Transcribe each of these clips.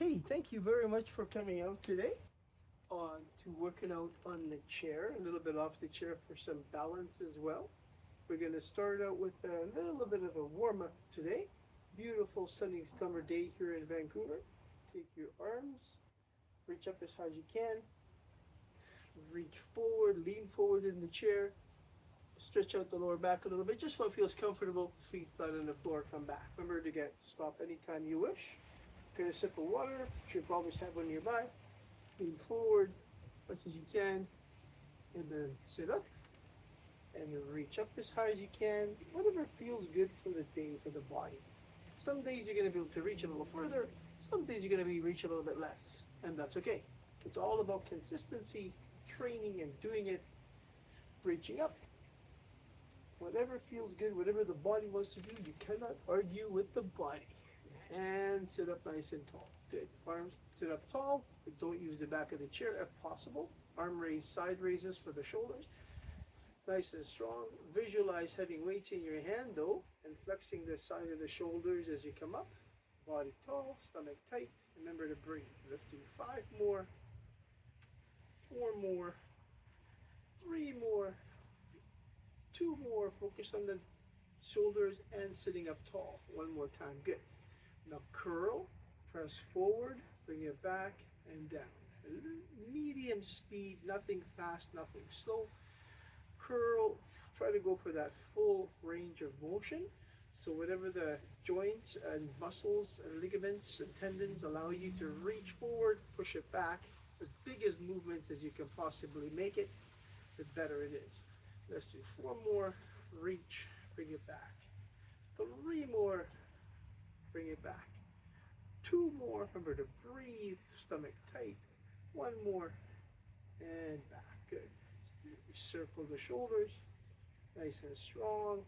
Hey, thank you very much for coming out today on to working out on the chair, a little bit off the chair for some balance as well. We're going to start out with a little bit of a warm up today. Beautiful sunny summer day here in Vancouver. Take your arms, reach up as high as you can, reach forward, lean forward in the chair, stretch out the lower back a little bit, just what feels comfortable. Feet flat on the floor, come back. Remember to stop anytime you wish. Get a sip of water. Should always have one nearby. Lean forward as much as you can, and then sit up and reach up as high as you can. Whatever feels good for the day for the body. Some days you're going to be able to reach a little further. Some days you're going to be reach a little bit less, and that's okay. It's all about consistency, training, and doing it. Reaching up. Whatever feels good, whatever the body wants to do, you cannot argue with the body. And sit up nice and tall. Good. Arms sit up tall, but don't use the back of the chair if possible. Arm raise, side raises for the shoulders. Nice and strong. Visualize having weights in your hand though, and flexing the side of the shoulders as you come up. Body tall, stomach tight. Remember to breathe. Let's do 5 more, 4 more, 3 more, 2 more. Focus on the shoulders and sitting up tall. 1 more time. Good. Now curl, press forward, bring it back and down. Medium speed, nothing fast, nothing slow. Curl, try to go for that full range of motion. So whatever the joints and muscles and ligaments and tendons allow you to reach forward, push it back, as big as movements as you can possibly make it, the better it is. Let's do 4 more, reach, bring it back. 3 more, bring it back. 2 more, remember to breathe, stomach tight. 1 more, and back. Good. Circle the shoulders, nice and strong.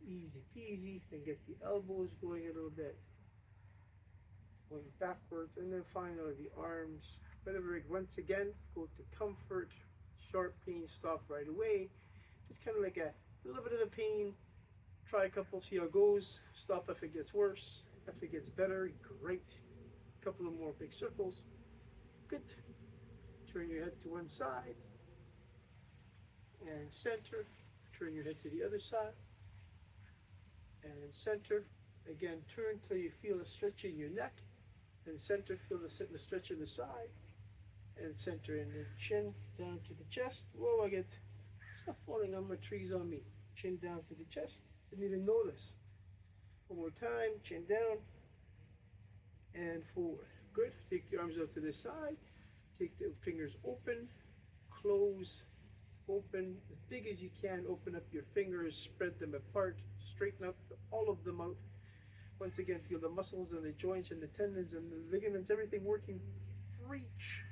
Easy peasy. Then get the elbows going a little bit. Going backwards, and then finally the arms. Whatever, once again, go to comfort. Sharp pain, stop right away. It's kind of like a little bit of a pain. Try a couple, see how it goes. Stop if it gets worse. If it gets better, great. A couple of more big circles. Good. Turn your head to one side. And center. Turn your head to the other side. And center. Again, turn till you feel a stretch in your neck. And center, feel the stretch in the side. And center in the chin down to the chest. Whoa, I get stuff falling on my trees on me. Chin down to the chest. Didn't even notice. 1 more time, chin down and forward. Good. Take the arms out to the side. Take the fingers open, close, open as big as you can. Open up your fingers, spread them apart, straighten up all of them out. Once again, feel the muscles and the joints and the tendons and the ligaments, everything working. Reach,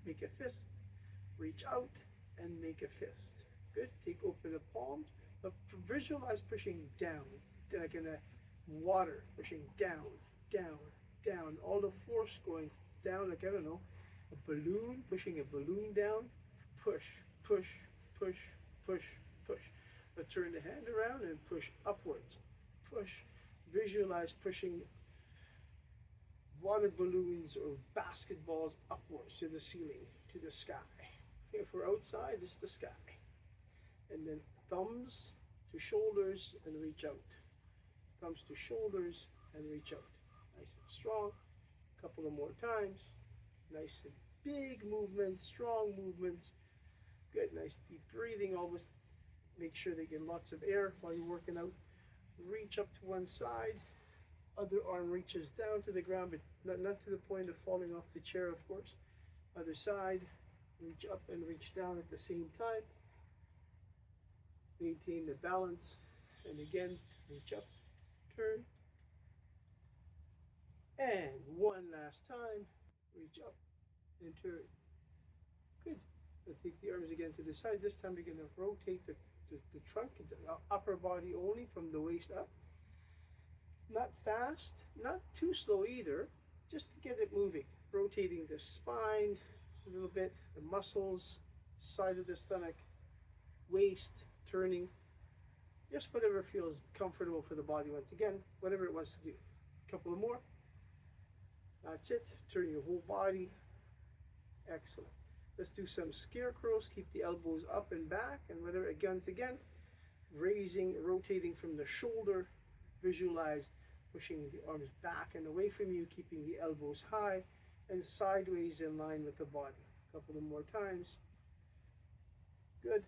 make a fist, reach out and make a fist. Good. Take open the palms. Visualize pushing down, like in a water, pushing down, down, down. All the force going down, like I don't know, a balloon, pushing a balloon down. Push, push, push, push, push. But turn the hand around and push upwards. Push. Visualize pushing water balloons or basketballs upwards to the ceiling, to the sky. If we're outside, it's the sky. And then thumbs to shoulders and reach out. Thumbs to shoulders and reach out. Nice and strong. A couple of more times. Nice and big movements, strong movements. Good, nice deep breathing. Always make sure they get lots of air while you're working out. Reach up to one side. Other arm reaches down to the ground, but not to the point of falling off the chair, of course. Other side. Reach up and reach down at the same time. Maintain the balance, and again, reach up, turn, and one last time, reach up and turn. Good. Now take the arms again to the side. This time you're going to rotate the trunk, the upper body only from the waist up. Not fast, not too slow either, just to get it moving. Rotating the spine a little bit, the muscles, side of the stomach, waist, turning, just whatever feels comfortable for the body. Once again, whatever it wants to do. A couple of more. That's it. Turn your whole body. Excellent. Let's do some scarecrows. Keep the elbows up and back, and whatever, again, raising, rotating from the shoulder. Visualize pushing the arms back and away from you, keeping the elbows high and sideways in line with the body. A couple of more times. Good.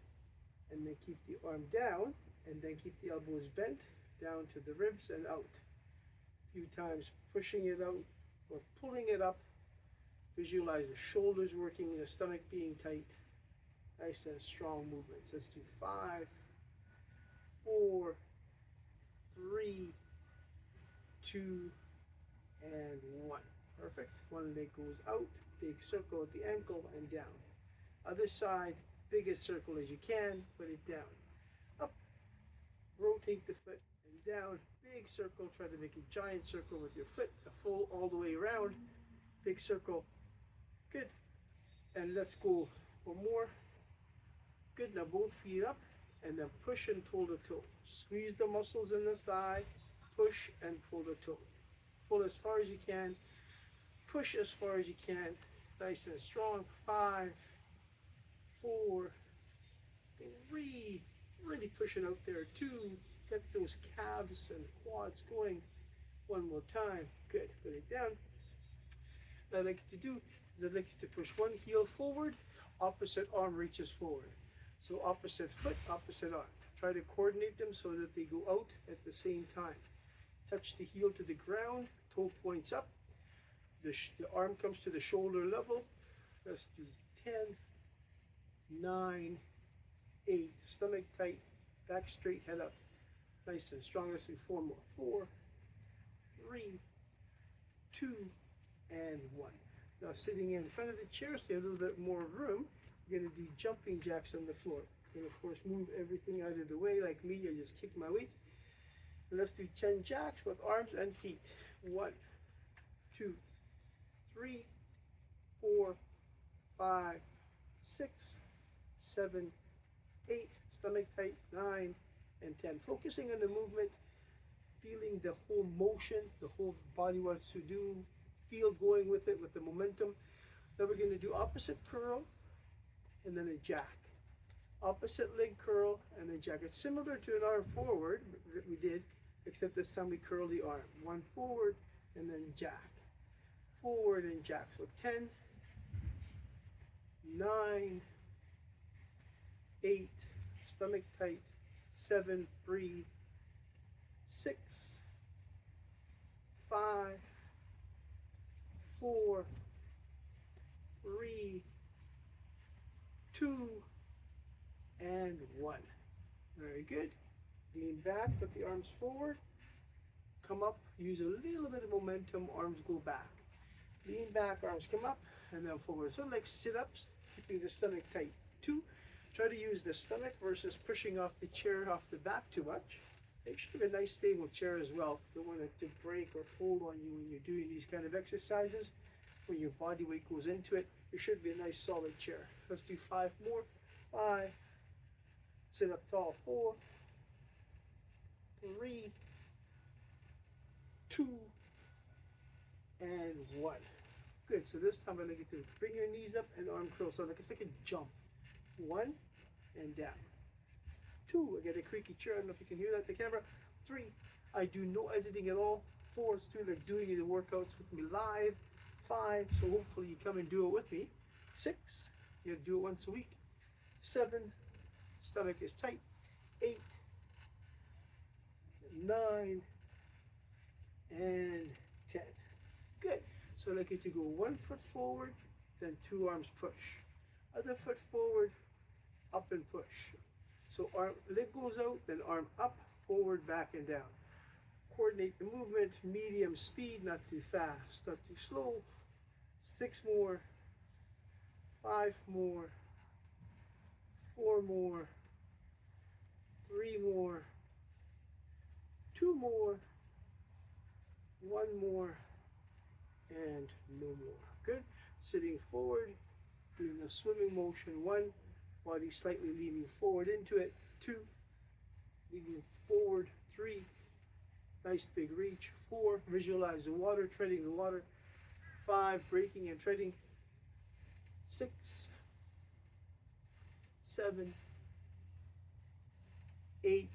And then keep the arm down, and then keep the elbows bent down to the ribs and out. A few times pushing it out or pulling it up. Visualize the shoulders working and the stomach being tight. Nice and strong movements. Let's do 5, 4, 3, 2, and 1. Perfect. One leg goes out, big circle at the ankle and down. Other side, biggest circle as you can, put it down. Up, rotate the foot and down, big circle, try to make a giant circle with your foot, a full all the way around, big circle. Good. And let's go one more. Good. Now both feet up and then push and pull the toe. Squeeze the muscles in the thigh, push and pull the toe. Pull as far as you can, push as far as you can, nice and strong. 5, 4, 3, really push it out there. 2, get those calves and quads going. One more time. Good. Put it down. What I'd like you to do is I'd like you to push one heel forward, opposite arm reaches forward. So opposite foot, opposite arm. Try to coordinate them so that they go out at the same time. Touch the heel to the ground, toe points up. The arm comes to the shoulder level. Let's do 10, 9, 8. Stomach tight, back straight, head up. Nice and strong. Let's do 4 more. 4, 3, 2, and 1. Now sitting in front of the chair so you have a little bit more room, you're going to do jumping jacks on the floor. And of course move everything out of the way like me. I just kick my weight. And let's do 10 jacks with arms and feet. 1, 2, 3, 4, 5, 6, 7, 8. Stomach tight. 9 and 10. Focusing on the movement, feeling the whole motion, the whole body wants to do. Feel going with it, with the momentum. Then we're going to do opposite curl and then a jack. Opposite leg curl and then jack. It's similar to an arm forward that we did, except this time we curl the arm. 1 forward and then jack. Forward and jack. So 10, 9, 8, stomach tight, 7, breathe, 6, 5, 4, 3, 2, and 1. Very good. Lean back, put the arms forward, come up, use a little bit of momentum, arms go back. Lean back, arms come up, and then forward. So like sit-ups, keeping the stomach tight. 2, try to use the stomach versus pushing off the chair, off the back too much. Make sure you have a nice stable chair as well. Don't want it to break or fold on you when you're doing these kind of exercises. When your body weight goes into it, it should be a nice solid chair. Let's do 5 more. 5, sit up tall. 4, 3, 2, and 1. Good. So this time I'd like you to bring your knees up and arm curl. So like it's like a jump. 1 and down. 2, I get a creaky chair. I don't know if you can hear that in the camera. 3, I do no editing at all. 4, it's 2, like doing the workouts with me live. 5, so hopefully you come and do it with me. 6, you do it once a week. 7, stomach is tight. 8, 9, and 10. Good. So I'd like you to go 1 foot forward, then 2 arms push. Other foot forward, up and push. So arm, leg goes out, then arm up, forward, back, and down. Coordinate the movement, medium speed, not too fast, not too slow. 6 more, 5 more, 4 more, 3 more, 2 more, 1 more, and no more. Good. Sitting forward, doing the swimming motion. 1, body slightly leaning forward into it. 2, leaning forward. 3, nice big reach. 4, visualize the water, treading the water. 5, braking and treading, 6, 7, 8,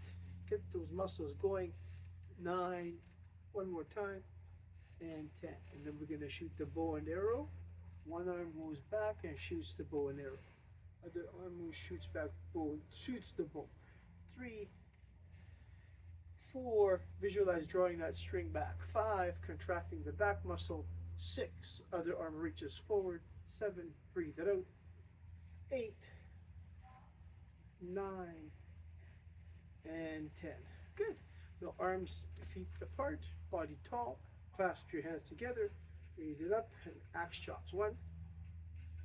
get those muscles going, 9, one more time, and 10. And then we're going to shoot the bow and arrow. One arm goes back and shoots the bow and arrow. Other arm moves, shoots back, bow, shoots the bow. 3, 4, visualize drawing that string back. 5, contracting the back muscle. 6, other arm reaches forward. 7, breathe it out. 8, 9, and 10. Good. Now arms, feet apart, body tall. Clasp your hands together. Raise it up and axe chops. 1,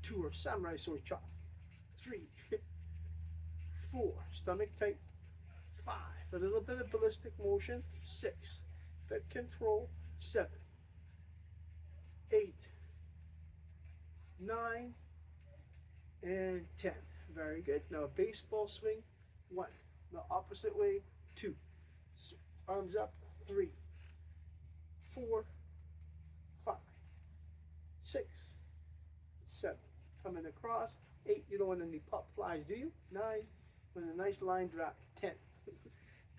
2, or samurai sword chop. 3, 4, stomach tight. 5, a little bit of ballistic motion. 6, bit control. 7, 8, 9, and 10. Very good. Now baseball swing. 1. Now opposite way. 2. Arms up. 3, 4, 5, 6, 7. Coming across. 8. You don't want any pop flies, do you? 9. With a nice line drop. 10.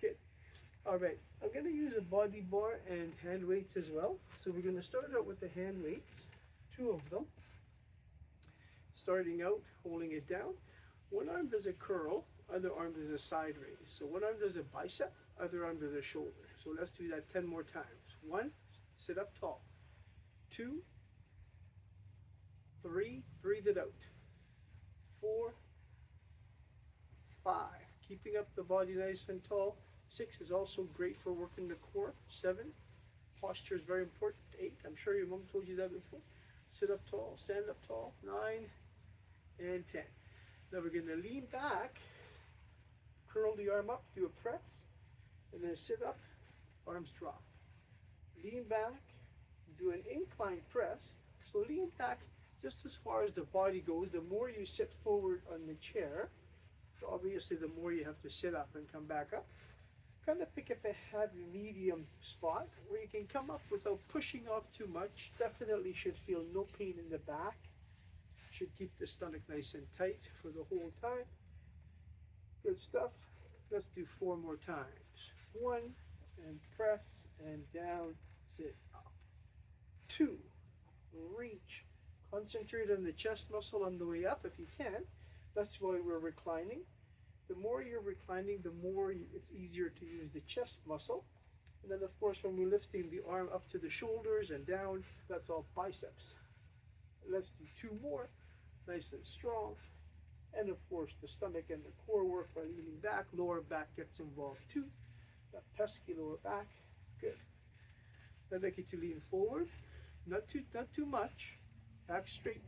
Good. All right. I'm going to use a body bar and hand weights as well. So we're going to start out with the hand weights. 2 of them. Starting out, holding it down. One arm does a curl, other arm does a side raise. So one arm does a bicep, other arm does a shoulder. So let's do that 10 more times. 1, sit up tall. 2, 3, breathe it out. 4, 5, keeping up the body nice and tall. 6 is also great for working the core. 7, posture is very important. 8, I'm sure your mom told you that before. Sit up tall, stand up tall. 9, and 10. Now we're going to lean back, curl the arm up, do a press, and then sit up, arms drop. Lean back, do an incline press. So lean back just as far as the body goes. The more you sit forward on the chair, so obviously the more you have to sit up and come back up. Kind of pick up a heavy medium spot where you can come up without pushing off too much. Definitely should feel no pain in the back. Should keep the stomach nice and tight for the whole time. Good stuff. Let's do 4 more times. 1, and press, and down, sit up. 2, reach. Concentrate on the chest muscle on the way up if you can. That's why we're reclining. The more you're reclining, the more it's easier to use the chest muscle. And then of course when we're lifting the arm up to the shoulders and down, that's all biceps. Let's do 2 more, nice and strong. And of course the stomach and the core work by leaning back. Lower back gets involved too. That pesky lower back, good. I'd like you to lean forward, not too much. Back straight,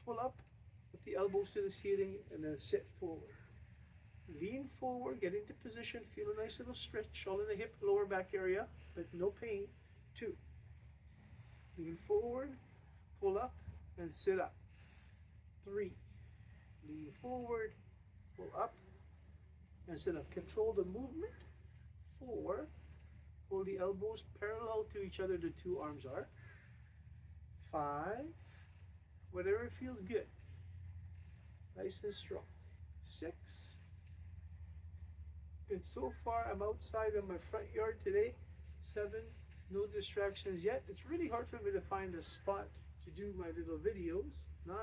pull up, put the elbows to the ceiling, and then sit forward. Lean forward, get into position, feel a nice little stretch all in the hip, lower back area, but no pain. 2. Lean forward, pull up, and sit up. 3. Lean forward, pull up, and sit up. Control the movement. 4. Hold the elbows parallel to each other, the 2 arms are. 5. Whatever feels good. Nice and strong. 6. And so far, I'm outside on my front yard today. 7. No distractions yet. It's really hard for me to find a spot to do my little videos. 9.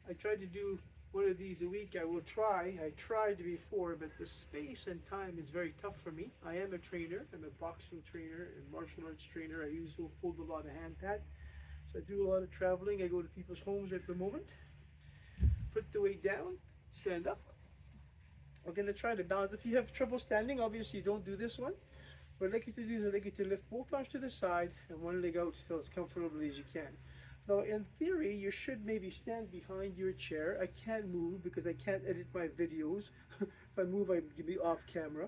I try to do one of these a week. I will try. I tried before, but the space and time is very tough for me. I am a trainer. I'm a boxing trainer and martial arts trainer. I usually hold a lot of hand pads. So I do a lot of traveling. I go to people's homes at the moment. Put the weight down. Stand up. We're going to try to balance. If you have trouble standing, obviously you don't do this one. What I'd like you to do is I'd like you to lift both arms to the side and one leg out till as comfortably as you can. Now in theory, you should maybe stand behind your chair. I can't move because I can't edit my videos. If I move, I'd be off camera.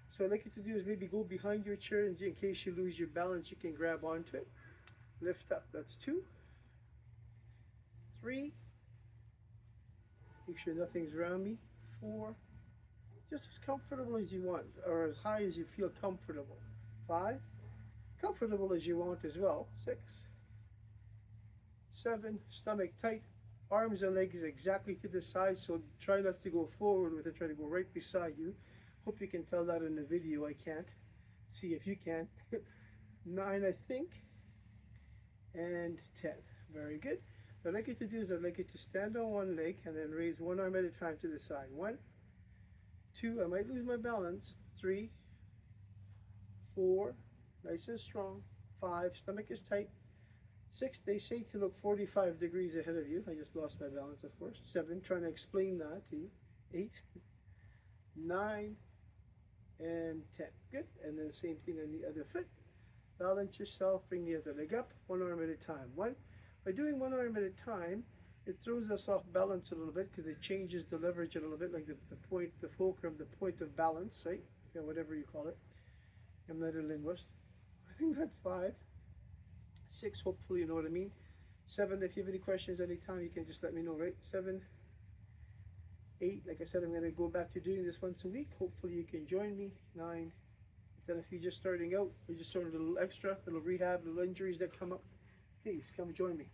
So what I'd like you to do is maybe go behind your chair, and in case you lose your balance, you can grab onto it. Lift up. That's 2. 3. Make sure nothing's around me. 4. Just as comfortable as you want, or as high as you feel comfortable. 5. Comfortable as you want as well. 6. 7, stomach tight, arms and legs exactly to the side, so try not to go forward with it, try to go right beside you. Hope you can tell that in the video. I can't. See if you can. 9, I think, and 10. Very good. What I'd like you to do is I'd like you to stand on one leg and then raise one arm at a time to the side. 1, 2, I might lose my balance. 3, 4, nice and strong. 5, stomach is tight. 6, they say to look 45 degrees ahead of you. I just lost my balance, of course. 7, trying to explain that to you. 8, 9, and 10. Good. And then the same thing on the other foot. Balance yourself, bring the other leg up, one arm at a time. By doing one arm at a time, it throws us off balance a little bit because it changes the leverage a little bit, like the point, the fulcrum, the point of balance, right? Yeah, whatever you call it. I'm not a linguist. I think that's 5. 6, hopefully you know what I mean. 7, if you have any questions anytime, you can just let me know, right? 7, 8, like I said, I'm going to go back to doing this once a week. Hopefully you can join me. 9, then if you're just starting out, you're just doing a little extra, little rehab, little injuries that come up, please come join me.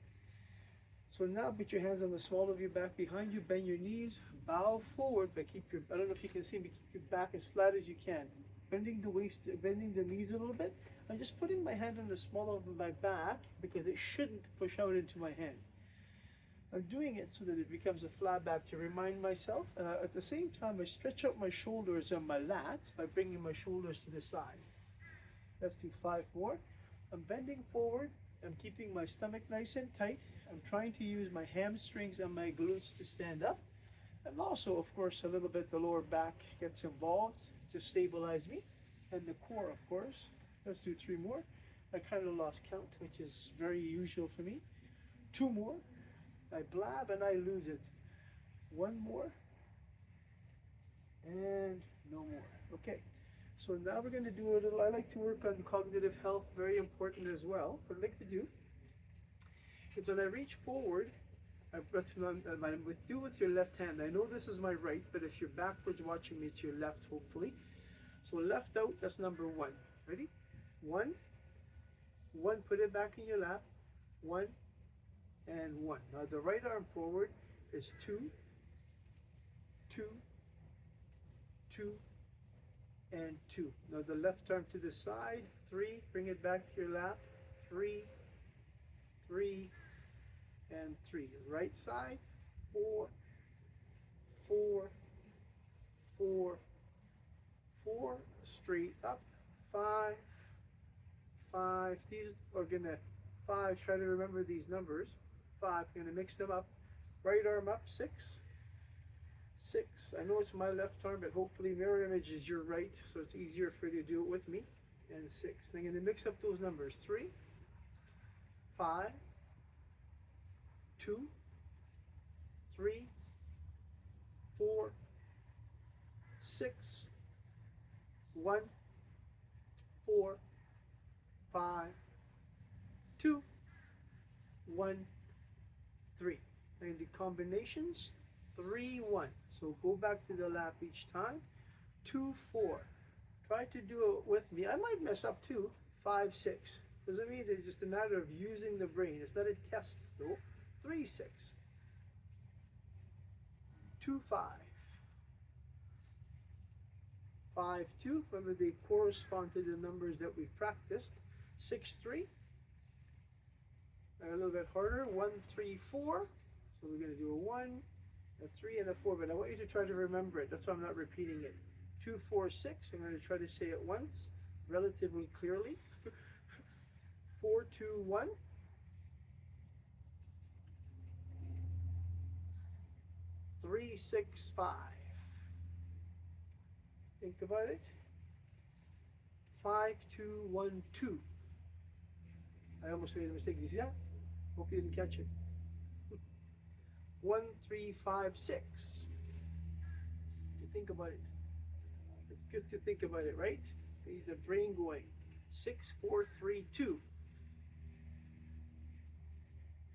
So now put your hands on the small of your back behind you, bend your knees, bow forward, but keep your, I don't know if you can see me, keep your back as flat as you can. Bending the waist, bending the knees a little bit. I'm just putting my hand on the small of my back because it shouldn't push out into my hand. I'm doing it so that it becomes a flat back to remind myself. At the same time, I stretch out my shoulders and my lats by bringing my shoulders to the side. Let's do 5 more. I'm bending forward. I'm keeping my stomach nice and tight. I'm trying to use my hamstrings and my glutes to stand up. And also, of course, a little bit the lower back gets involved to stabilize me. And the core, of course. Let's do 3 more. I kind of lost count, which is very usual for me. 2 more. I blab and I lose it. 1 more. And no more. Okay. So now we're going to do a little, I like to work on cognitive health, very important as well. What I'd like to do is when I reach forward, I do with your left hand. I know this is my right, but if you're backwards watching me, it's your left, hopefully. So left out, that's number 1. Ready? 1, 1, put it back in your lap. 1, and 1. Now the right arm forward is 2, 2, 2, and 2. Now the left arm to the side, 3, bring it back to your lap, 3, 3, and 3. Right side, 4, 4, 4, 4, straight up, 5, 5. These are gonna, 5, try to remember these numbers. 5, I'm gonna mix them up. Right arm up, 6, 6. I know it's my left arm, but hopefully mirror image is your right, so it's easier for you to do it with me. And 6. Then I'm gonna mix up those numbers. 3, 5, 2, 3, 4, 6, 1, 4, 5, 2, 1, 3. And the combinations, 3, 1. So go back to the lap each time. 2, 4. Try to do it with me. I might mess up too. 5, 6. Doesn't mean it's just a matter of using the brain. It's not a test though. 3, 6. 2, 5. 5, 2. Remember they correspond to the numbers that we practiced. 6, 3. A little bit harder. 1, 3, 4. So we're going to do a 1, a 3, and a 4. But I want you to try to remember it. That's why I'm not repeating it. 2, 4, 6. I'm going to try to say it once, relatively clearly. 4, 2, 1. 3, 6, 5. Think about it. 5, 2, 1, 2. I almost made a mistake. Did you see that? Hope you didn't catch it. 1, 3, 5, 6. Think about it. It's good to think about it, right? Get the brain going. 6, 4, 3, 2.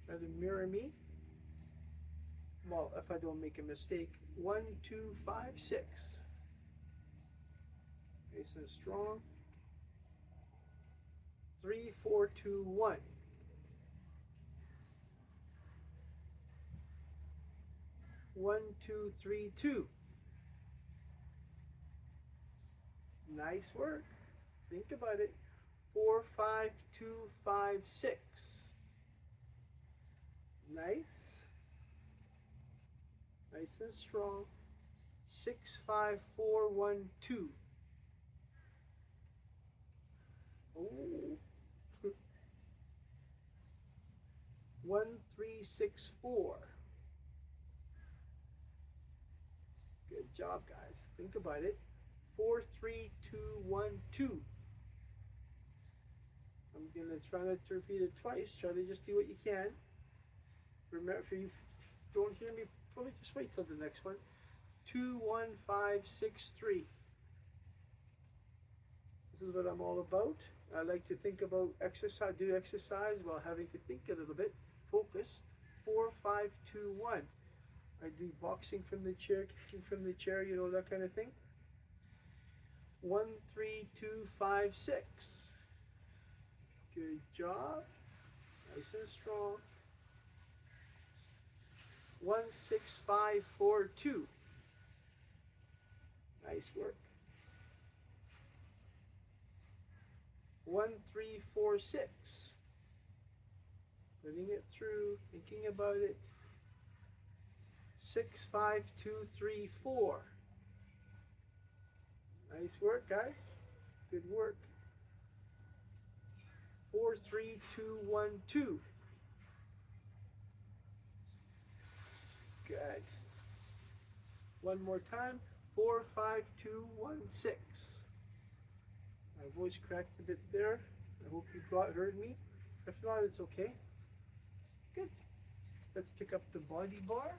Try to mirror me. Well, if I don't make a mistake. 1, 2, 5, 6. Nice and strong. 3, 4, 2, 1. 1, 2, 3, 2. Nice work. Think about it. 4, 5, 2, 5, 6. Nice. Nice and strong. 6, 5, 4, 1, 2. Oh. 1, 3, 6, 4. Good job, guys. Think about it. 4, 3, 2, 1, 2. I'm gonna try not to repeat it twice. Try to just do what you can. Remember, if you don't hear me fully, just wait till the next one. 2, 1, 5, 6, 3. This is what I'm all about. I like to think about exercise, do exercise while having to think a little bit. Focus. 4, 5, 2, 1. I do boxing from the chair, kicking from the chair, you know, that kind of thing. 1, 3, 2, 5, 6. Good job. Nice and strong. 1, 6, 5, 4, 2. Nice work. 1, 3, 4, 6. Putting it through, thinking about it. 6, 5, 2, 3, 4. Nice work, guys. Good work. 4, 3, 2, 1, 2. Good. One more time. 4, 5, 2, 1, 6. My voice cracked a bit there. I hope you heard me. If not, it's okay. Good. Let's pick up the body bar.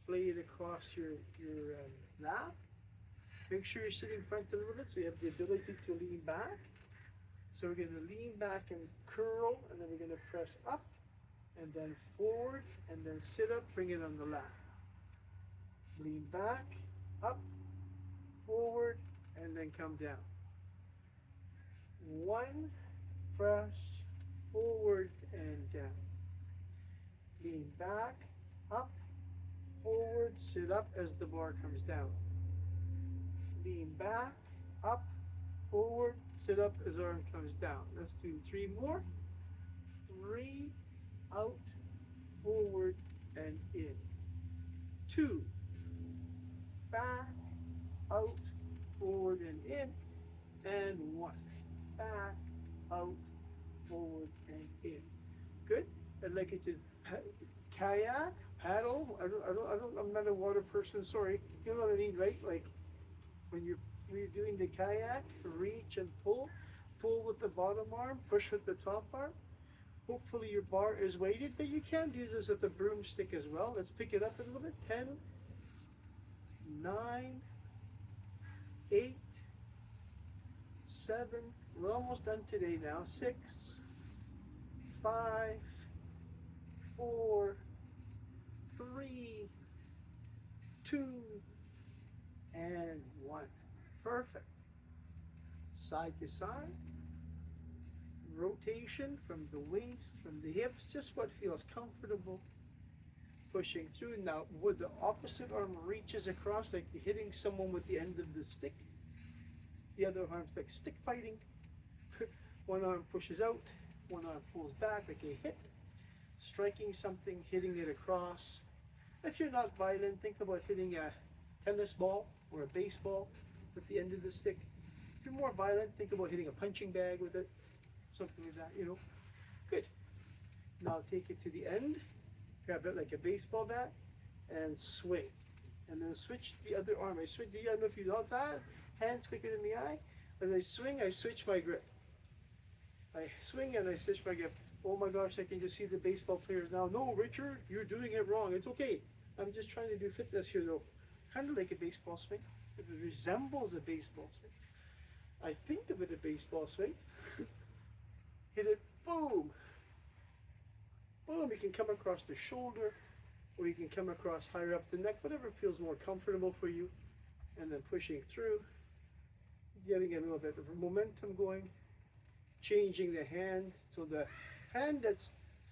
Lay it across your lap. Make sure you're sitting front a little bit so you have the ability to lean back. So we're going to lean back and curl, and then we're going to press up, and then forward, and then sit up, bring it on the lap. Lean back, up, forward, and then come down. 1, press, forward, and down. Lean back, up, forward, sit up as the bar comes down. Lean back, up, forward, sit up as arm comes down. Let's do 3 more. 3, out, forward, and in. 2, back, out, forward, and in. And 1, back, out, forward, and in. Good. I'd like you to kayak, paddle. I'm not a water person. Sorry. You know what I mean, right? Like when you're doing the kayak, reach and pull with the bottom arm, push with the top arm. Hopefully your bar is weighted, but you can do this with the broomstick as well. Let's pick it up a little bit. 10, 9, 8, 7. We're almost done today now. 6, 5, 4, 3, 2, and 1. Perfect. Side to side. Rotation from the waist, from the hips, just what feels comfortable. Pushing through. Now, would the opposite arm reaches across, like hitting someone with the end of the stick. The other arm's like stick fighting. One arm pushes out, one arm pulls back like a hit. Striking something, hitting it across. If you're not violent, think about hitting a tennis ball or a baseball with the end of the stick. If you're more violent, think about hitting a punching bag with it. Something like that, you know. Good. Now take it to the end. Grab it like a baseball bat and swing. And then switch the other arm. I don't know if you know that. Hands quicker than the eye. As I swing, I switch my grip. I swing and I switch my grip. Oh my gosh, I can just see the baseball players now. No, Richard, you're doing it wrong. It's okay. I'm just trying to do fitness here though. Kind of like a baseball swing. It resembles a baseball swing. I think of it a baseball swing. Hit it, boom. Boom, you can come across the shoulder, or you can come across higher up the neck, whatever feels more comfortable for you. And then pushing through, getting a little bit of momentum going, changing the hand. So the hand that's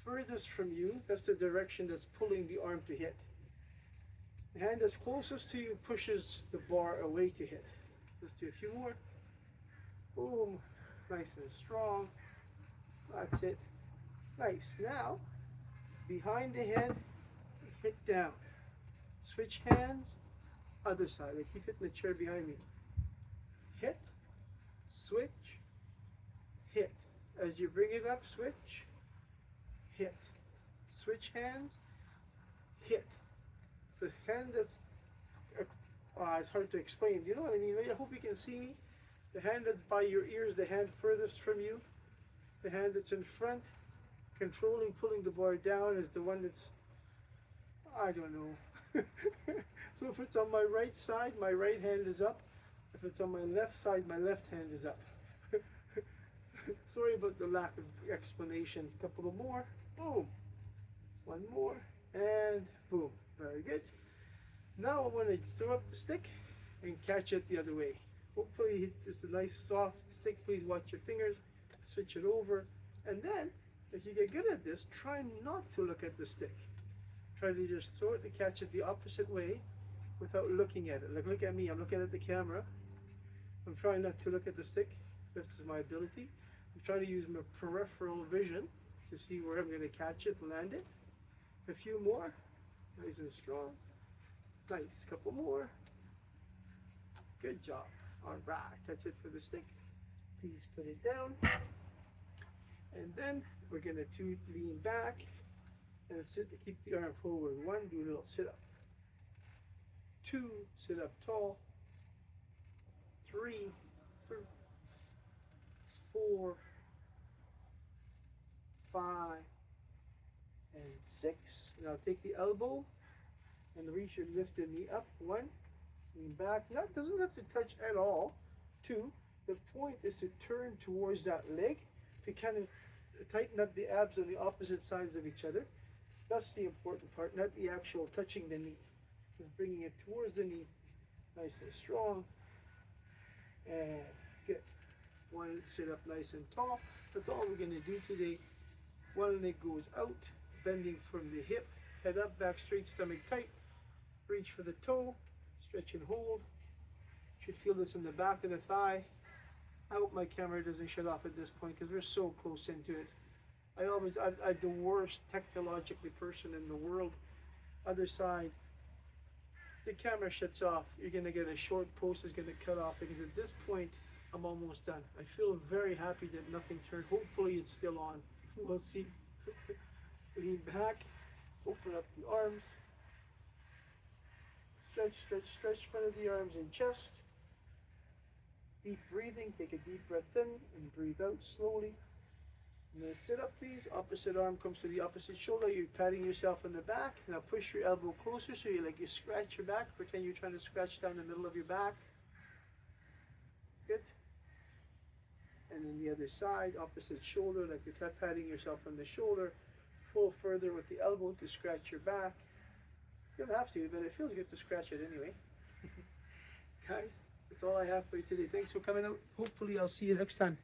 furthest from you, that's the direction that's pulling the arm to hit. The hand that's closest to you pushes the bar away to hit. Let's do a few more. Boom. Nice and strong. That's it. Nice. Now, behind the head, hit down. Switch hands, other side. I keep hitting the chair behind me. Hit, switch, hit. As you bring it up, switch, hit. Switch hands, hit. The hand that's, it's hard to explain. You know what I mean? I hope you can see me. The hand that's by your ears, the hand furthest from you. The hand that's in front, controlling, pulling the bar down, is the one that's, I don't know. So if it's on my right side, my right hand is up. If it's on my left side, my left hand is up. Sorry about the lack of explanation. A couple of more. Boom. One more. And boom. Very good. Now I want to throw up the stick and catch it the other way. Hopefully it's a nice soft stick. Please watch your fingers. Switch it over. And then, if you get good at this, try not to look at the stick. Try to just throw it and catch it the opposite way without looking at it. Like, look at me. I'm looking at the camera. I'm trying not to look at the stick. This is my ability. I'm trying to use my peripheral vision to see where I'm going to catch it, land it. A few more. Nice and strong. Nice. Couple more. Good job. All right. That's it for the stick. Please put it down. And then we're going to lean back and sit to keep the arm forward. One, do a little sit up. Two, sit up tall. Three, four, 5, and 6. Now take the elbow and reach your lifted knee up. 1, lean back. Now it doesn't have to touch at all. 2, the point is to turn towards that leg to kind of tighten up the abs on the opposite sides of each other. That's the important part, not the actual touching the knee. Just bringing it towards the knee, nice and strong. And good. 1, sit up nice and tall. That's all we're going to do today. 1 leg goes out, bending from the hip, head up, back straight, stomach tight. Reach for the toe, stretch and hold. Should feel this in the back of the thigh. I hope my camera doesn't shut off at this point because we're so close into it. I'm the worst technologically person in the world. Other side, the camera shuts off. You're gonna get a short post is gonna cut off because at this point, I'm almost done. I feel very happy that nothing turned. Hopefully it's still on. We'll see. Lean back, open up the arms. Stretch, stretch, stretch front of the arms and chest. Deep breathing, take a deep breath in and breathe out slowly. And then sit up please, opposite arm comes to the opposite shoulder, you're patting yourself in the back. Now push your elbow closer so you scratch your back, pretend you're trying to scratch down the middle of your back. Good. And then the other side, opposite shoulder, like you're patting yourself on the shoulder. Pull further with the elbow to scratch your back. You don't have to, but it feels good to scratch it anyway. Guys, that's all I have for you today. Thanks for coming out. Hopefully I'll see you next time.